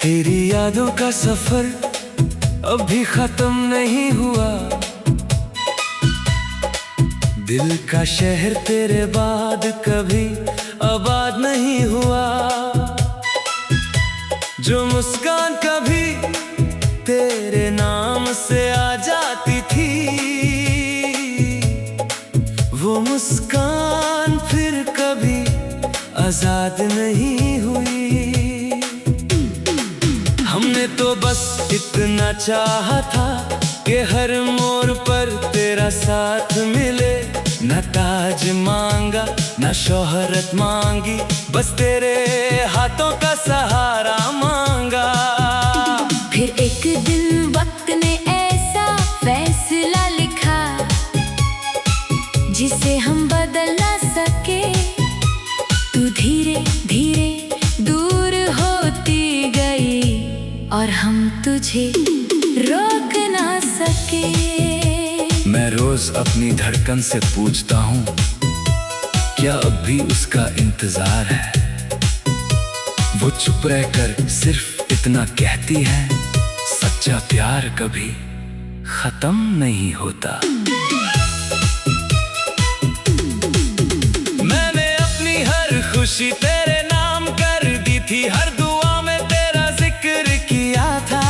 तेरी यादों का सफर अभी खत्म नहीं हुआ। दिल का शहर तेरे बाद कभी आबाद नहीं हुआ। जो मुस्कान कभी तेरे नाम से आ जाती थी, वो मुस्कान फिर कभी आजाद नहीं हुई। हमने तो बस इतना चाहा था कि हर मोड़ पर तेरा साथ मिले। न ताज मांगा न शोहरत मांगी, बस तेरे हाथों का सहारा मांगा। फिर एक दिन वक्त ने ऐसा फैसला लिखा जिसे हम बदल ना सके। तू धीरे धीरे दूर होती गई और हम तुझे रोक ना सके। मैं रोज अपनी धड़कन से पूछता हूँ, क्या अब भी उसका इंतजार है? वो चुप रहकर सिर्फ इतना कहती है, सच्चा प्यार कभी खत्म नहीं होता। मैंने अपनी हर खुशी तेरे नाम कर दी थी, हर दुआ में तेरा जिक्र किया था।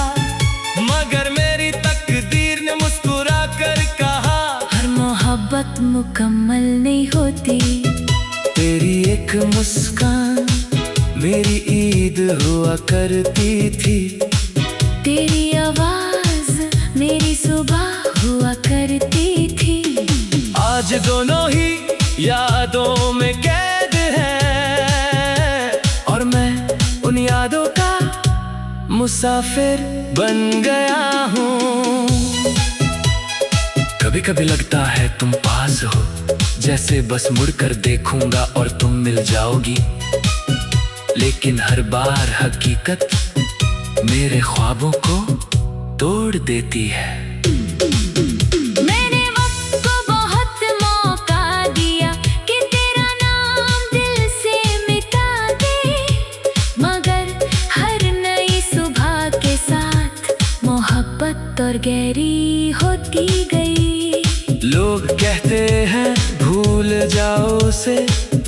मगर मेरी तकदीर ने मुस्कुरा कर कहा, हर मोहब्बत मुकम्मल नहीं होती। तेरी एक मुस्कान मेरी ईद हुआ करती थी। तेरी आवाज मेरी सुबह हुआ करती थी। आज दोनों ही यादों में कैद हैं, और मैं उन यादों का मुसाफिर बन गया हूँ। कभी कभी लगता है तुम पास हो, जैसे बस मुड़कर देखूंगा और तुम मिल जाओगी। लेकिन हर बार हकीकत मेरे ख्वाबों को तोड़ देती है। मैंने वक्त को बहुत मौका दिया कि तेरा नाम दिल से मिटा दे, मगर हर नई सुबह के साथ मोहब्बत और गहरी होती गई। लोग कहते हैं भूल जाओ उसे,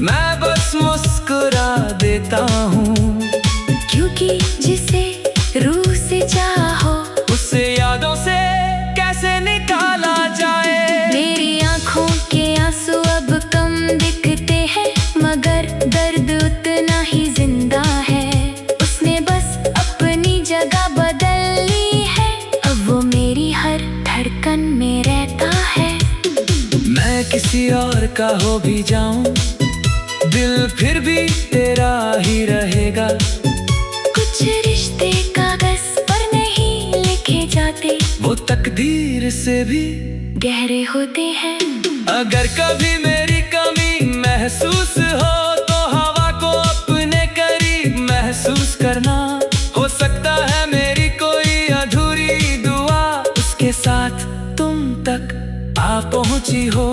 मैं बस मुस्कुरा देता हूँ। क्योंकि जिसे रूह से चाहो उससे यादों से कैसे निकाला जाए। मेरी आँखों के आंसू अब कम दिखते हैं, मगर दर्द उतना ही जिंदा है। उसने बस अपनी जगह बदल ली है, अब वो मेरी हर धड़कन में रहता है। मैं किसी और का हो भी जाऊं, दिल फिर भी तेरा ही रहेगा। कुछ रिश्ते कागज पर नहीं लिखे जाते, वो तकदीर से भी गहरे होते हैं। अगर कभी मेरी कमी महसूस हो, तो हवा को अपने करीब महसूस करना। हो सकता है मेरी कोई अधूरी दुआ उसके साथ तुम तक आ पहुंची हो।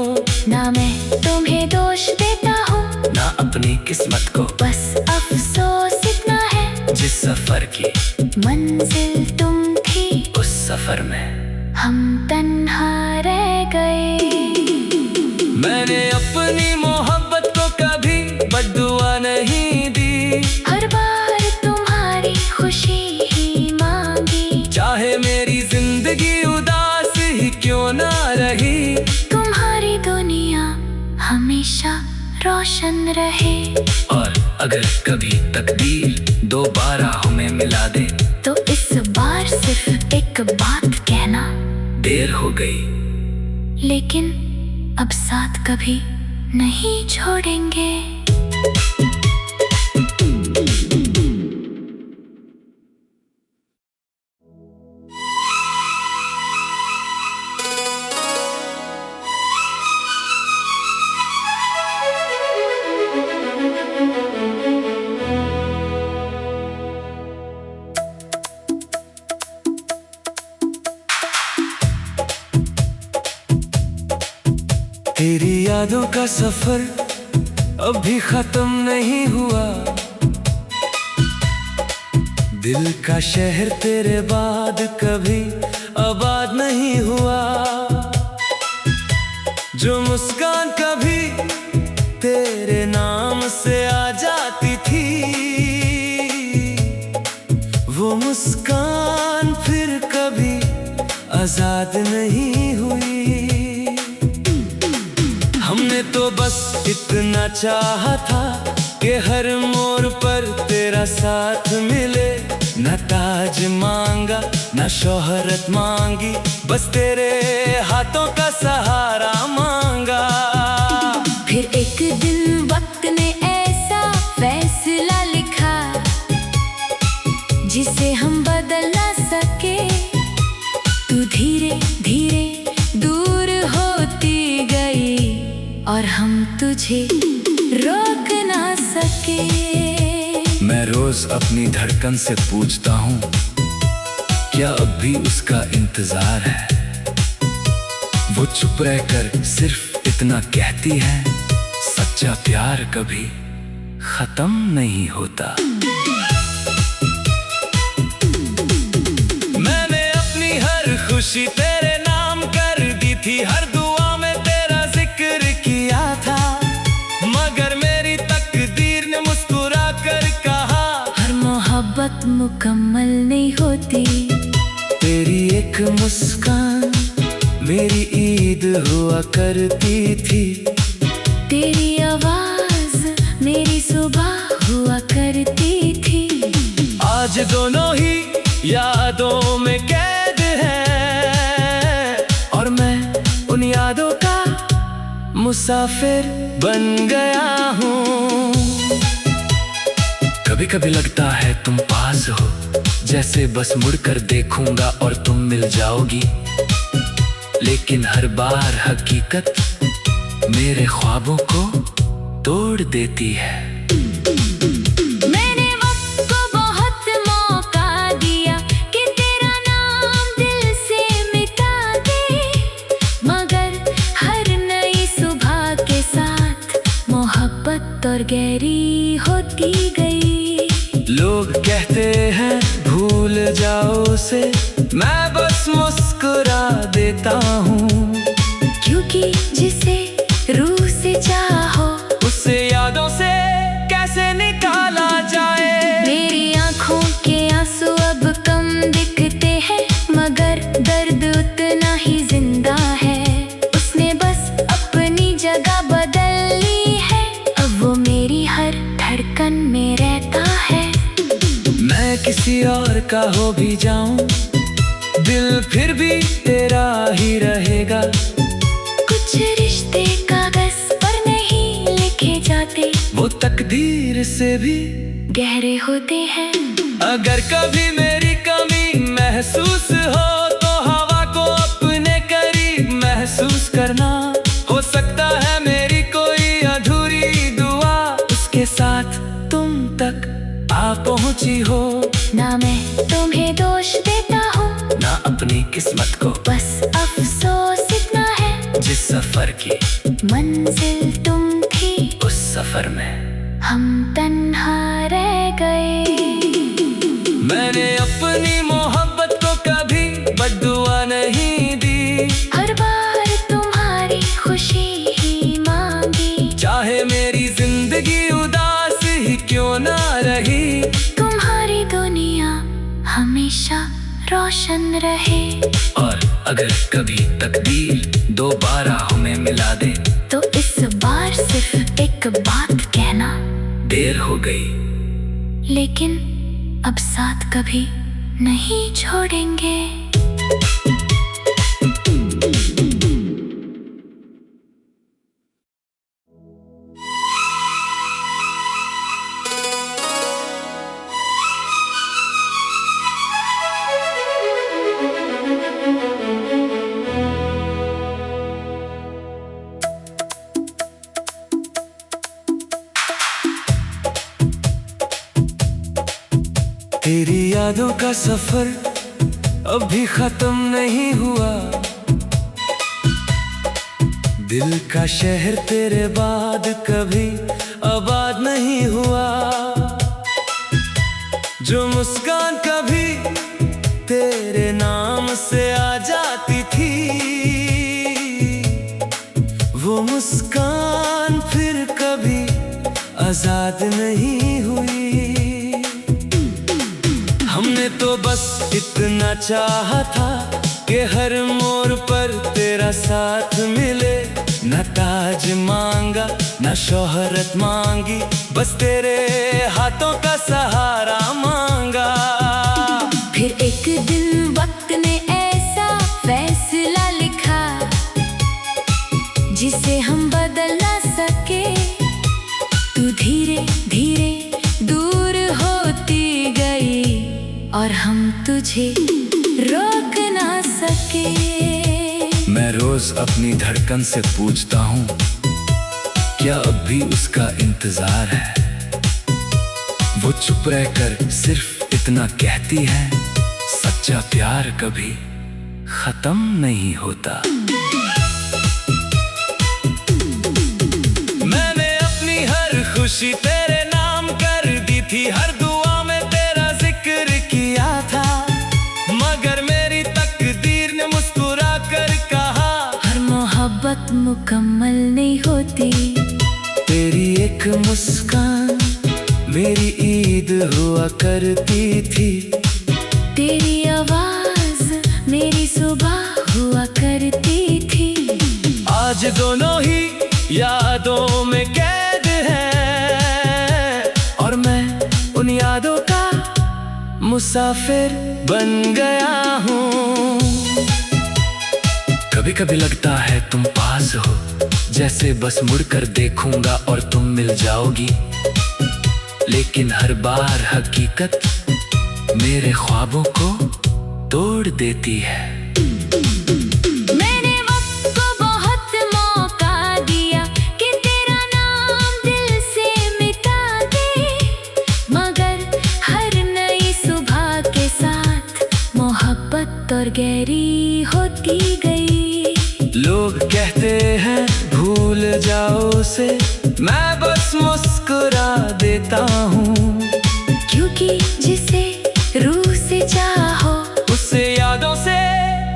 ना मैं तुम्हें दोष देता हूँ, ना अपनी किस्मत को, बस अफसोस इतना है जिस सफर की मंजिल तुम थी, उस सफर में हम तन्हा रह गए। मैंने अपनी मोहब्बत को कभी बद्दुआ नहीं दी, हर बार तुम्हारी खुशी ही मांगी। चाहे मेरी जिंदगी उदास ही क्यों ना रही, तुम्हारी दुनिया हमेशा रोशन रहे। और अगर कभी तकदीर दोबारा हमें मिला दे, तो इस बार सिर्फ एक बात कहना, देर हो गई लेकिन अब साथ कभी नहीं छोड़ेंगे। तेरी यादों का सफर अभी खत्म नहीं हुआ। दिल का शहर तेरे बाद कभी आबाद नहीं हुआ। जो मुस्कान कभी तेरे नाम से आ जाती थी, वो मुस्कान फिर कभी आजाद नहीं हुई। हमने तो बस इतना चाहा था कि हर मोड़ पर तेरा साथ मिले। न ताज मांगा न शोहरत मांगी, बस तेरे हाथों का सहारा मांगा। फिर एक दिन वक्त ने ऐसा फैसला लिखा जिसे हम बदल ना सके। तू धीरे धीरे दूर होती गई और हम तुझे रोक ना सके। मैं रोज अपनी धड़कन से पूछता हूँ, क्या अब भी उसका इंतजार है। वो चुप रहकर सिर्फ इतना कहती है, सच्चा प्यार कभी खत्म नहीं होता। मैंने अपनी हर खुशी तेरे नाम कर दी थी, हर दुआ में तेरा जिक्र किया था। मगर मेरी तकदीर ने मुस्कुरा कर कहा, हर मोहब्बत मुकम्मल नहीं होती। तेरी एक मुस्कान मेरी ईद हुआ करती थी। तेरी आवाज मेरी सुबह हुआ करती थी। आज दोनों ही यादों में कैद हैं, और मैं उन यादों का मुसाफिर बन गया हूँ। कभी कभी लगता है तुम पास हो, जैसे बस मुड़कर देखूंगा और तुम मिल जाओगी। लेकिन हर बार हकीकत मेरे ख्वाबों को तोड़ देती है। मैंने वक्त को बहुत मौका दिया कि तेरा नाम दिल से मिटा दे। मगर हर नई सुबह के साथ मोहब्बत और गहरी होती गई। लोग कहते हैं भूल जाओ उसे, मैं बस मुस्कुरा देता हूँ। क्योंकि जिसे रूह से चाहो उससे यादों से कैसे निकाला जाए। मेरी आँखों के आंसू अब कम दिखते हैं, मगर दर्द उतना ही जिंदा है। उसने बस अपनी जगह बदल ली है, अब वो मेरी हर धड़कन में रहता है। मैं किसी और का हो भी जाऊं, दिल फिर भी तेरा ही रहेगा। कुछ रिश्ते कागज पर नहीं लिखे जाते, वो तकदीर से भी गहरे होते हैं। अगर कभी मेरी कमी महसूस हो, तो हवा को अपने करीब महसूस करना। हो सकता है मेरी कोई अधूरी दुआ उसके साथ तुम तक आ पहुंची हो। ना मैं तुम्हें दोष देता हूँ, ना अपनी किस्मत को, बस अफसोस इतना है जिस सफर की मंजिल तुम थी, उस सफर में हम तन्हा रह गए। मैंने अपनी मोहब्बत को कभी बद्दुआ नहीं दी। हर बार तुम्हारी खुशी ही मांगी, चाहे मेरी जिंदगी उदास ही क्यों ना रही। तुम्हारी दुनिया हमेशा रोशन रहे। और अगर कभी तकदीर दोबारा हमें मिला दे, तो इस बार सिर्फ एक बात कहना, देर हो गई लेकिन अब साथ कभी नहीं छोड़ेंगे। तेरी यादों का सफर अभी खत्म नहीं हुआ। दिल का शहर तेरे बाद कभी आबाद नहीं हुआ। जो मुस्कान आजाद नहीं हुई। हमने तो बस इतना चाहा था कि हर मोड़ पर तेरा साथ मिले। न ताज मांगा न शोहरत मांगी, बस तेरे हाथों का सहारा मांगा। फिर एक दिन वक्त ने ऐसा फैसला लिखा जिसे हम बदल ना सके। तू धीरे धीरे दूर होती गई और हम तुझे रोक ना सके। मैं रोज अपनी धड़कन से पूछता हूँ, क्या अब भी उसका इंतजार है? वो चुप रहकर सिर्फ इतना कहती है, सच्चा प्यार कभी खत्म नहीं होता। मैंने अपनी हर खुशी तेरे नाम कर दी थी, हर दुआ में तेरा जिक्र किया था। मगर मेरी तकदीर ने मुस्कुरा कर कहा, हर मोहब्बत मुकम्मल नहीं होती। तेरी एक मुस्कान मेरी ईद हुआ करती थी। तेरी आवाज मेरी सुबह हुआ करती थी। आज दोनों ही यादों में कैद हैं और मैं उन यादों का मुसाफिर बन गया हूँ। कभी कभी लगता है तुम पास हो, जैसे बस मुड़कर देखूंगा और तुम मिल जाओगी। लेकिन हर बार हकीकत मेरे ख्वाबों को तोड़ देती है। मैंने वक्त को बहुत मौका दिया कि तेरा नाम दिल से मिटा दे। मगर हर नई सुबह के साथ मोहब्बत और गहरी होती गई। लोग कहते हैं भूल जाओ उसे, मैं बस मुस्कुरा देता हूँ। क्योंकि जिसे रूह से चाहो उससे यादों से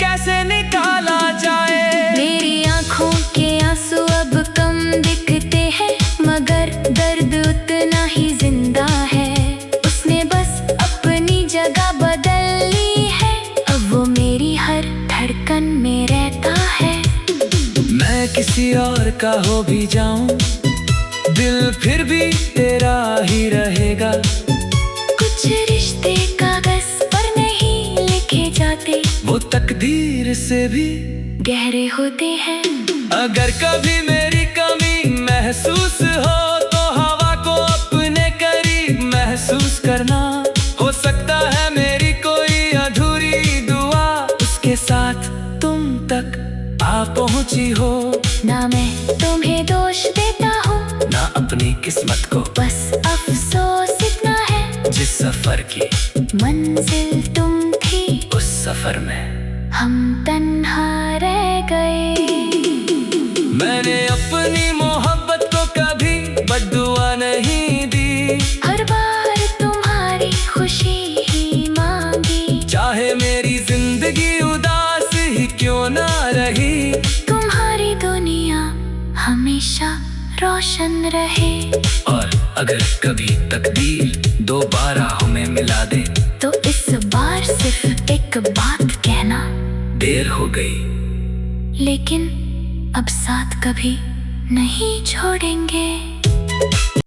कैसे निकाला जाए। मेरी आंखों के आंसू अब कम दिखते हैं, मगर दर्द उतना ही जिंदा है। उसने बस अपनी जगह बदल ली है, अब वो मेरी हर धड़कन में रहता है। मैं किसी और का हो भी जाऊं, दिल फिर भी तेरा ही रहेगा। कुछ रिश्ते कागज पर नहीं लिखे जाते, वो तकदीर से भी गहरे होते हैं। अगर कभी मेरी कमी महसूस हो तो हवा को अपने करीब महसूस करना। हो सकता है मेरी कोई अधूरी दुआ उसके साथ तुम तक आ पहुंची हो। ना मैं तुम्हें दोष देता हूँ, ना अपनी किस्मत को, बस अफसोस इतना है जिस सफर की मंजिल तुम थी, उस सफर में हम तन्हा रह गए। मैंने अपनी मोहब्बत को कभी बद्दुआ नहीं दी। हर बार तुम्हारी खुशी ही मांगी, चाहे मेरी जिंदगी उदास ही क्यों ना रही। तुम्हारी दुनिया हमेशा रोशन रहे। और अगर कभी तकदीर दोबारा हमें मिला दे तो इस बार सिर्फ एक बात कहना, देर हो गई लेकिन अब साथ कभी नहीं छोड़ेंगे।